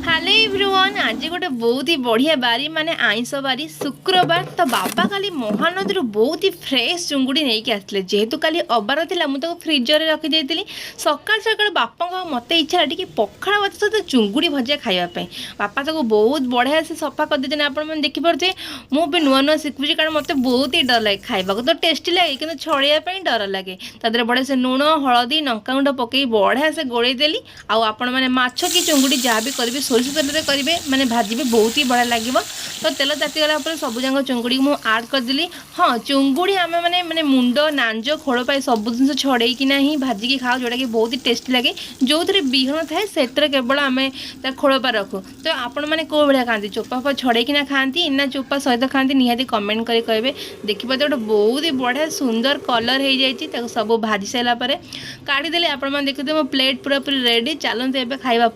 Hello everyone आज गोटे बहुत ही बढ़िया बारी माने आइंस बारी शुक्रवार तो बाबा खाली महानदी बहुत ही फ्रेश चुंगुड़ी नहीं कि आसते जेहेतु काली अबार था मुझे फ्रिजर में रखी जाइली सकाल सकाल बापा मत इच्छा टी पखाड़ भात सहित चुंगुड़ी भजा खावाई बापा ताको बहुत बढ़िया से सफा कर देते आपने देखिपे मुझे नुआ नुआ शिखुची कारण मत बहुत ही डर लगे खावा तो टेस्टी लगे कि छड़ाई डर लगे तादर बढ़िया से लुण हलदी लंका गुंड पकई बढ़िया से गोड़े देली आपण मैंने माछ कि चुंगुड़ी जहाँ भी करेंगे सोरिष तेल करेंगे मैंने भाजबे बहुत ही बढ़िया लगे तो तेल तातीगला सब जंग चुंगुड़ी मुझे आड करदेली। हाँ चुंगुड़ी आम मैंने मैंने मुंड नांज खोल पाई सब जिन छड़ेकिना ही भाजिकी खाओ जोटा कि बहुत ही टेस्टी लगे जो थे विहन थाए से केवल आम खोलपा रखू तो आपण मैंने कौ भाया खाती चोपा फोपा छड़ेकिना खाती ना चोपा सहित खाती निहाती कमेंट कर कहे देखिए गोटे बहुत ही बढ़िया सुंदर कलर हो जाए सब भाजी सारापर काढ़ीदेली आपण मैंने देखते मो प्लेट पूरा पूरी रेडी चलते खाଇବା